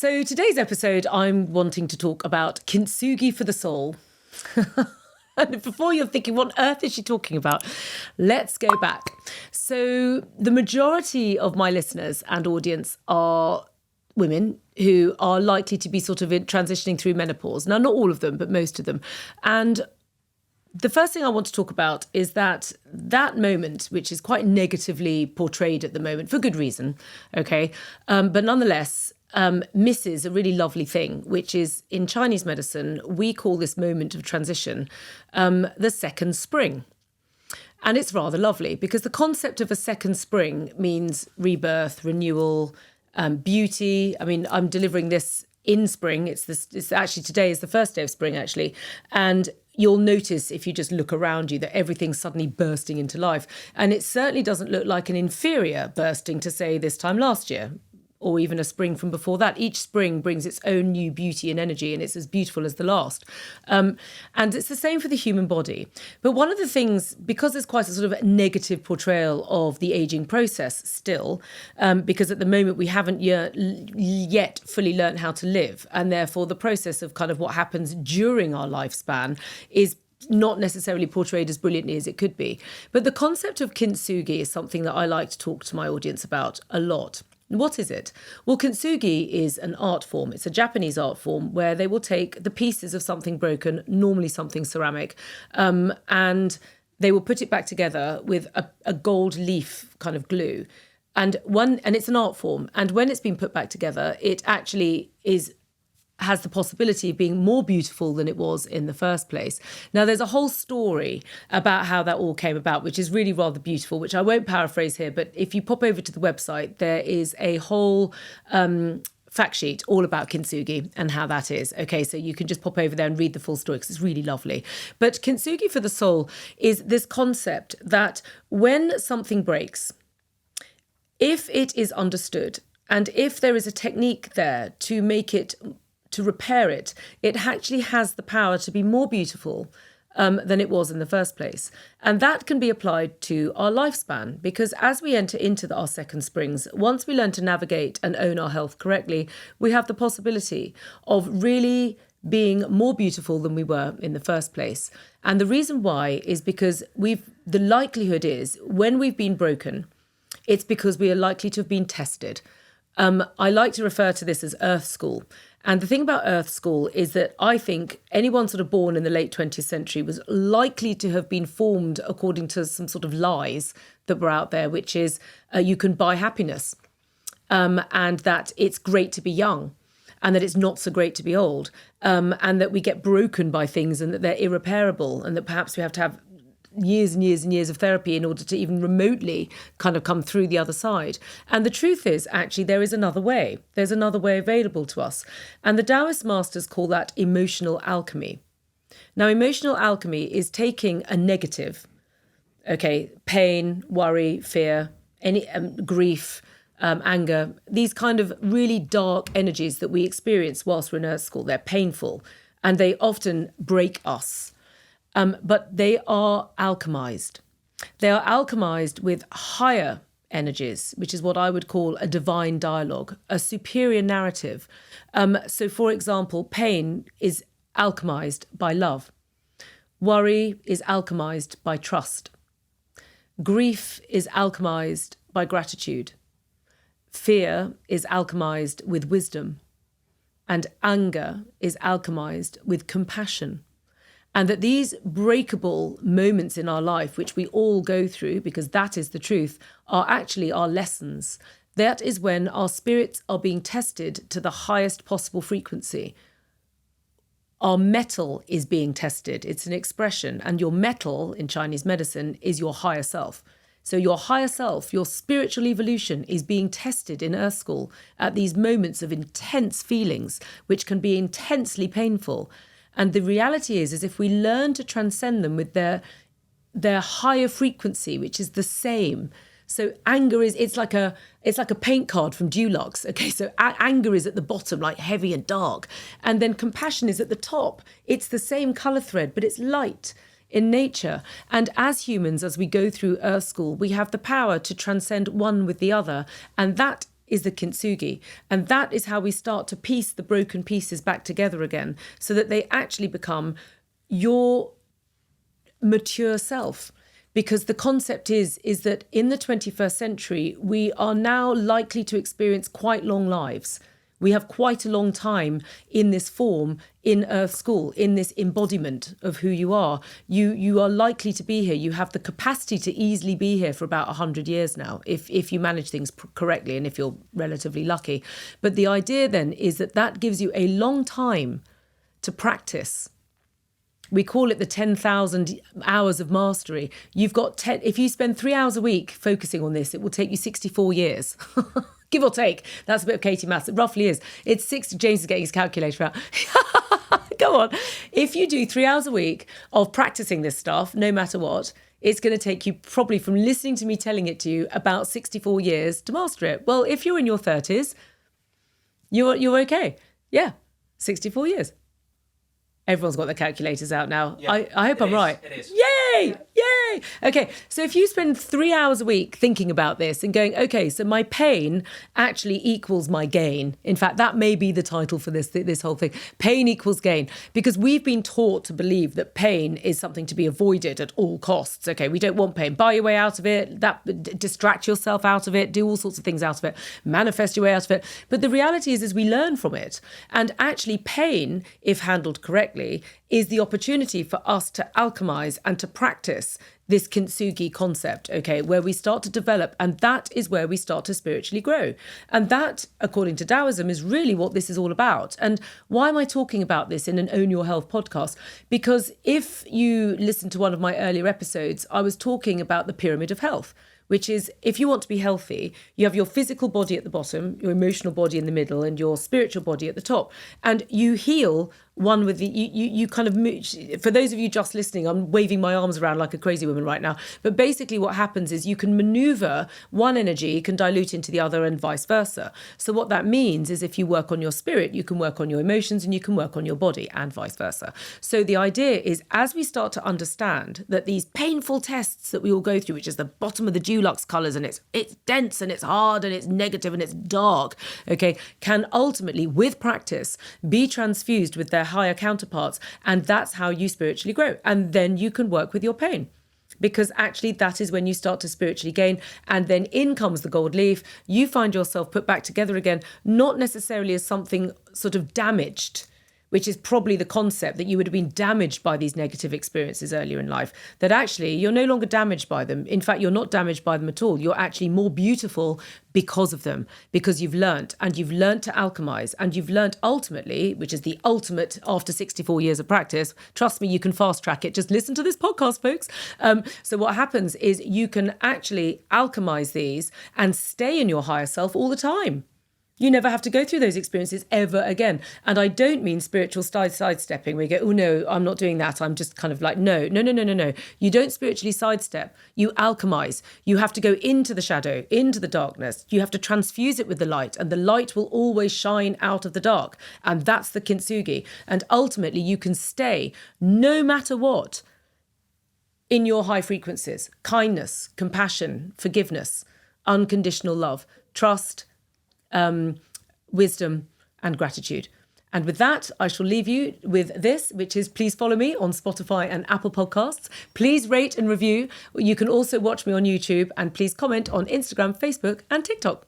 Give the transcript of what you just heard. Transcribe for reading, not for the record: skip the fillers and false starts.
So today's episode, I'm wanting to talk about Kintsugi for the soul. And before you're thinking, what on earth is she talking about? Let's go back. So the majority of my listeners and audience are women who are likely to be sort of transitioning through menopause. Now, not all of them, but most of them. And the first thing I want to talk about is that moment, which is quite negatively portrayed at the moment, for good reason, okay? But nonetheless, misses a really lovely thing, which is in Chinese medicine, we call this moment of transition the second spring. And it's rather lovely because the concept of a second spring means rebirth, renewal, beauty. I mean, I'm delivering this in spring. It's actually today is the first day of spring, actually. And you'll notice if you just look around you that everything's suddenly bursting into life. And it certainly doesn't look like an inferior bursting to, say, this time last year, or even a spring from before that. Each spring brings its own new beauty and energy, and it's as beautiful as the last. And it's the same for the human body. But one of the things, because there's quite a sort of negative portrayal of the aging process still, because at the moment we haven't yet fully learned how to live, and therefore the process of kind of what happens during our lifespan is not necessarily portrayed as brilliantly as it could be. But the concept of Kintsugi is something that I like to talk to my audience about a lot. What is it? Well, Kintsugi is an art form. It's a Japanese art form where they will take the pieces of something broken, normally something ceramic, and they will put it back together with a gold leaf kind of glue. And it's an art form. And when it's been put back together, it actually has the possibility of being more beautiful than it was in the first place. Now, there's a whole story about how that all came about, which is really rather beautiful, which I won't paraphrase here, but if you pop over to the website, there is a whole fact sheet all about Kintsugi and how that is. Okay, so you can just pop over there and read the full story because it's really lovely. But Kintsugi for the soul is this concept that when something breaks, if it is understood, and if there is a technique there to repair it, it actually has the power to be more beautiful than it was in the first place. And that can be applied to our lifespan, because as we enter into our second springs, once we learn to navigate and own our health correctly, we have the possibility of really being more beautiful than we were in the first place. And the reason why is because the likelihood is when we've been broken, it's because we are likely to have been tested. I like to refer to this as Earth School. And the thing about Earth School is that I think anyone sort of born in the late 20th century was likely to have been formed according to some sort of lies that were out there, which is you can buy happiness, and that it's great to be young and that it's not so great to be old, and that we get broken by things and that they're irreparable, and that perhaps we have to have years and years and years of therapy in order to even remotely kind of come through the other side. And the truth is, actually, there is another way. There's another way available to us. And the Taoist masters call that emotional alchemy. Now, emotional alchemy is taking a negative, okay, pain, worry, fear, any grief, anger, these kind of really dark energies that we experience whilst we're in Earth School. They're painful and they often break us. But they are alchemized. They are alchemized with higher energies, which is what I would call a divine dialogue, a superior narrative. So, for example, pain is alchemized by love. Worry is alchemized by trust. Grief is alchemized by gratitude. Fear is alchemized with wisdom. And anger is alchemized with compassion. And that these breakable moments in our life, which we all go through, because that is the truth, are actually our lessons. That is when our spirits are being tested to the highest possible frequency. Our metal is being tested. It's an expression. And your metal in Chinese medicine is your higher self. So your higher self, your spiritual evolution is being tested in Earth School at these moments of intense feelings, which can be intensely painful. And the reality is if we learn to transcend them with their higher frequency, which is the same. So anger it's like a paint card from Dulux. Okay, so anger is at the bottom, like heavy and dark, and then compassion is at the top. It's the same color thread, but it's light in nature. And as humans, as we go through Earth School, we have the power to transcend one with the other, and that is the Kintsugi. And that is how we start to piece the broken pieces back together again so that they actually become your mature self. Because the concept is that in the 21st century, we are now likely to experience quite long lives. We have quite a long time in this form, in Earth School, in this embodiment of who you are. You are likely to be here. You have the capacity to easily be here for about 100 years now, if you manage things correctly and if you're relatively lucky. But the idea then is that gives you a long time to practice. We call it the 10,000 hours of mastery. You've got if you spend 3 hours a week focusing on this, it will take you 64 years. Give or take. That's a bit of Katie maths. It roughly is. It's 60. James is getting his calculator out. Go on. If you do 3 hours a week of practicing this stuff, no matter what, it's going to take you probably from listening to me telling it to you about 64 years to master it. Well, if you're in your 30s, you're okay. Yeah, 64 years. Everyone's got their calculators out now. Yeah, I hope I'm right. It is. Yay! Yay! Okay, so if you spend 3 hours a week thinking about this and going, okay, so my pain actually equals my gain. In fact, that may be the title for this whole thing. Pain equals gain. Because we've been taught to believe that pain is something to be avoided at all costs. Okay, we don't want pain. Buy your way out of it, distract yourself out of it, do all sorts of things out of it, manifest your way out of it. But the reality is we learn from it. And actually pain, if handled correctly, is the opportunity for us to alchemize and to practice this Kintsugi concept, okay, where we start to develop, and that is where we start to spiritually grow. And that, according to Taoism, is really what this is all about. And why am I talking about this in an Own Your Health podcast? Because if you listen to one of my earlier episodes, I was talking about the pyramid of health, which is if you want to be healthy, you have your physical body at the bottom, your emotional body in the middle, and your spiritual body at the top. And you heal one with the, you kind of, for those of you just listening, I'm waving my arms around like a crazy woman right now. But basically what happens is you can maneuver one energy, can dilute into the other and vice versa. So what that means is if you work on your spirit, you can work on your emotions and you can work on your body and vice versa. So the idea is as we start to understand that these painful tests that we all go through, which is the bottom of the Dulux colours and it's dense and it's hard and it's negative and it's dark, okay, can ultimately with practice be transfused with their higher counterparts, and that's how you spiritually grow. And then you can work with your pain, because actually that is when you start to spiritually gain, and then in comes the gold leaf. You find yourself put back together again, not necessarily as something sort of damaged, which is probably the concept that you would have been damaged by these negative experiences earlier in life, that actually you're no longer damaged by them. In fact, you're not damaged by them at all. You're actually more beautiful because of them, because you've learnt, and you've learnt to alchemize, and you've learnt ultimately, which is the ultimate after 64 years of practice. Trust me, you can fast track it. Just listen to this podcast, folks. So what happens is you can actually alchemize these and stay in your higher self all the time. You never have to go through those experiences ever again. And I don't mean spiritual sidestepping where you go, oh no, I'm not doing that. I'm just kind of like, no. You don't spiritually sidestep. You alchemize. You have to go into the shadow, into the darkness. You have to transfuse it with the light, and the light will always shine out of the dark. And that's the Kintsugi. And ultimately you can stay no matter what in your high frequencies: kindness, compassion, forgiveness, unconditional love, trust, wisdom and gratitude. And with that, I shall leave you with this, which is please follow me on Spotify and Apple Podcasts. Please rate and review. You can also watch me on YouTube, and please comment on Instagram, Facebook and TikTok.